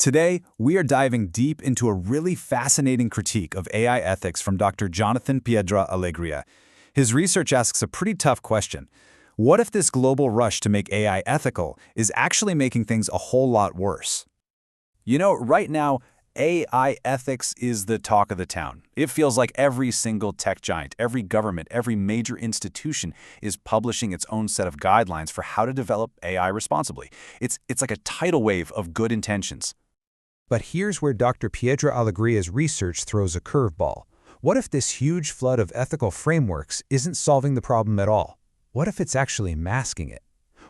Today, we are diving deep into a really fascinating critique of AI ethics from Dr. Jonathan Piedra Alegria. His research asks a pretty tough question. What if this global rush to make AI ethical is actually making things a whole lot worse? Right now, AI ethics is the talk of the town. It feels like every single tech giant, every government, every major institution is publishing its own set of guidelines for how to develop AI responsibly. It's like a tidal wave of good intentions. But here's where Dr. Piedra Alegria's research throws a curveball. What if this huge flood of ethical frameworks isn't solving the problem at all? What if it's actually masking it?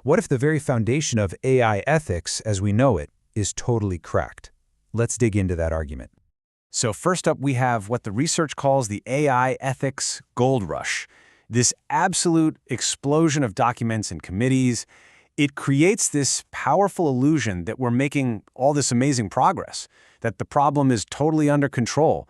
What if the very foundation of AI ethics, as we know it, is totally cracked? Let's dig into that argument. So first up, we have what the research calls the AI ethics gold rush. This absolute explosion of documents and committees. It creates this powerful illusion that we're making all this amazing progress, that the problem is totally under control.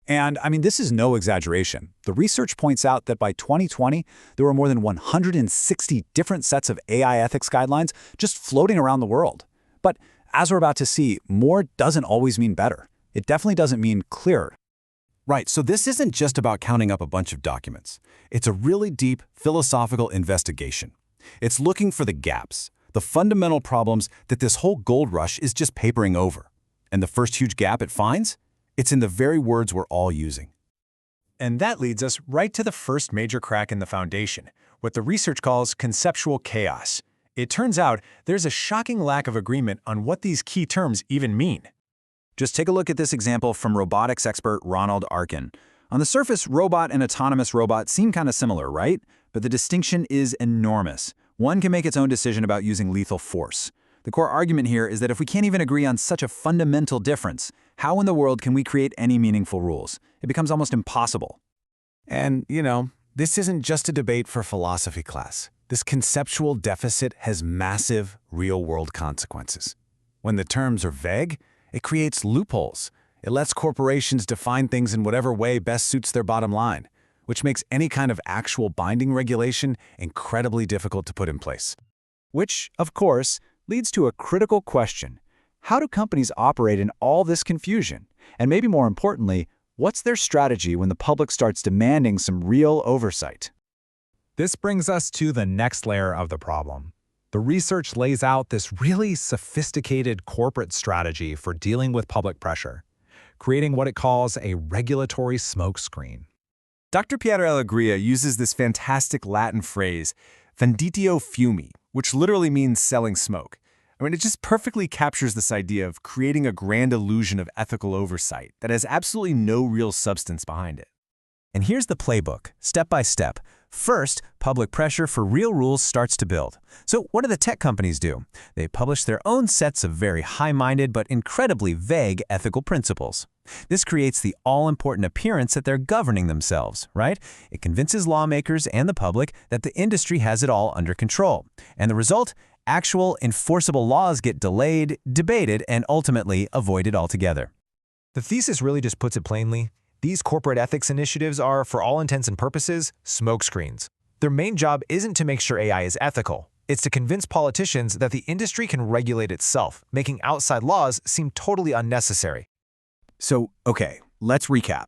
And this is no exaggeration. The research points out that by 2020, there were more than 160 different sets of AI ethics guidelines just floating around the world. But as we're about to see, more doesn't always mean better. It definitely doesn't mean clearer. Right, so this isn't just about counting up a bunch of documents. It's a really deep philosophical investigation. It's looking for the gaps, the fundamental problems that this whole gold rush is just papering over. And the first huge gap it finds? It's in the very words we're all using. And that leads us right to the first major crack in the foundation, what the research calls conceptual chaos. It turns out there's a shocking lack of agreement on what these key terms even mean. Just take a look at this example from robotics expert Ronald Arkin. On the surface, robot and autonomous robot seem kind of similar, right? But the distinction is enormous. One can make its own decision about using lethal force. The core argument here is that if we can't even agree on such a fundamental difference, how in the world can we create any meaningful rules? It becomes almost impossible. And, this isn't just a debate for philosophy class. This conceptual deficit has massive, real-world consequences. When the terms are vague, it creates loopholes. It lets corporations define things in whatever way best suits their bottom line, which makes any kind of actual binding regulation incredibly difficult to put in place. Which, of course, leads to a critical question. How do companies operate in all this confusion? And maybe more importantly, what's their strategy when the public starts demanding some real oversight? This brings us to the next layer of the problem. The research lays out this really sophisticated corporate strategy for dealing with public pressure, creating what it calls a regulatory smokescreen. Dr. Piedra Alegria uses this fantastic Latin phrase, venditio fumi, which literally means selling smoke. It just perfectly captures this idea of creating a grand illusion of ethical oversight that has absolutely no real substance behind it. And here's the playbook, step by step. First, public pressure for real rules starts to build. So what do the tech companies do? They publish their own sets of very high-minded but incredibly vague ethical principles. This creates the all-important appearance that they're governing themselves, right? It convinces lawmakers and the public that the industry has it all under control. And the result? Actual enforceable laws get delayed, debated, and ultimately avoided altogether. The thesis really just puts it plainly. These corporate ethics initiatives are, for all intents and purposes, smokescreens. Their main job isn't to make sure AI is ethical. It's to convince politicians that the industry can regulate itself, making outside laws seem totally unnecessary. So, okay, let's recap.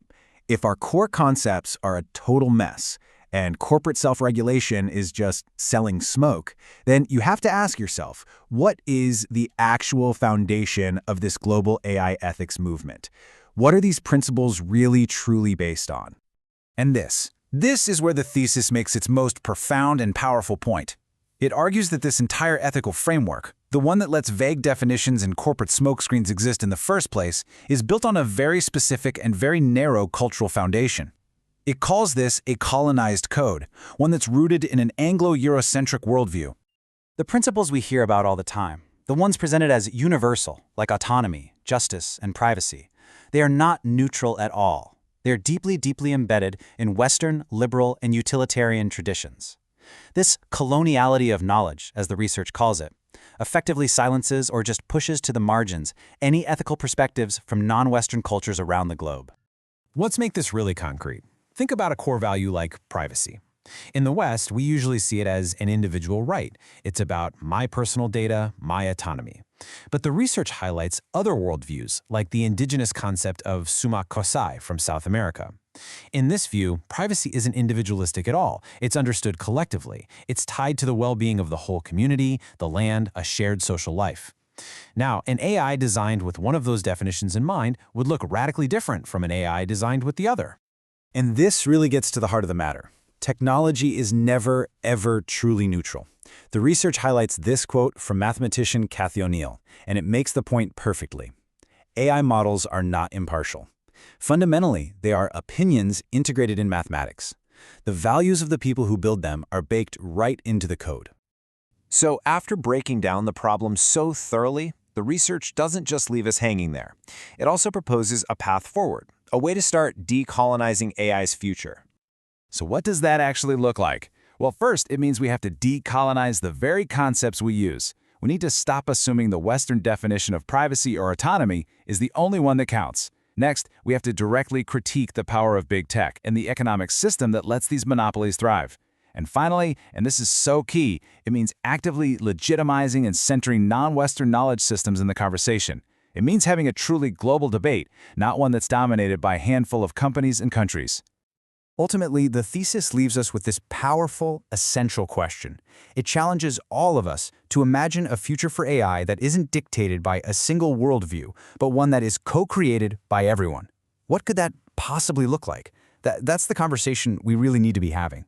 If our core concepts are a total mess, and corporate self-regulation is just selling smoke, then you have to ask yourself, what is the actual foundation of this global AI ethics movement? What are these principles really truly based on? And this is where the thesis makes its most profound and powerful point. It argues that this entire ethical framework, the one that lets vague definitions and corporate smokescreens exist in the first place, is built on a very specific and very narrow cultural foundation. It calls this a colonized code, one that's rooted in an Anglo-Eurocentric worldview. The principles we hear about all the time, the ones presented as universal, like autonomy, justice, and privacy, they are not neutral at all. They're deeply, deeply embedded in Western, liberal, and utilitarian traditions. This coloniality of knowledge, as the research calls it, effectively silences or just pushes to the margins any ethical perspectives from non-Western cultures around the globe. Let's make this really concrete. Think about a core value like privacy. In the West, we usually see it as an individual right. It's about my personal data, my autonomy. But the research highlights other worldviews, like the indigenous concept of Sumak Kosai from South America. In this view, privacy isn't individualistic at all. It's understood collectively. It's tied to the well-being of the whole community, the land, a shared social life. Now, an AI designed with one of those definitions in mind would look radically different from an AI designed with the other. And this really gets to the heart of the matter. Technology is never, ever truly neutral. The research highlights this quote from mathematician Cathy O'Neil, and it makes the point perfectly. AI models are not impartial. Fundamentally, they are opinions integrated in mathematics. The values of the people who build them are baked right into the code. So after breaking down the problem so thoroughly, the research doesn't just leave us hanging there. It also proposes a path forward, a way to start decolonizing AI's future. So what does that actually look like? Well, first, it means we have to decolonize the very concepts we use. We need to stop assuming the Western definition of privacy or autonomy is the only one that counts. Next, we have to directly critique the power of big tech and the economic system that lets these monopolies thrive. And finally, and this is so key, it means actively legitimizing and centering non-Western knowledge systems in the conversation. It means having a truly global debate, not one that's dominated by a handful of companies and countries. Ultimately, the thesis leaves us with this powerful, essential question. It challenges all of us to imagine a future for AI that isn't dictated by a single worldview, but one that is co-created by everyone. What could that possibly look like? That's the conversation we really need to be having.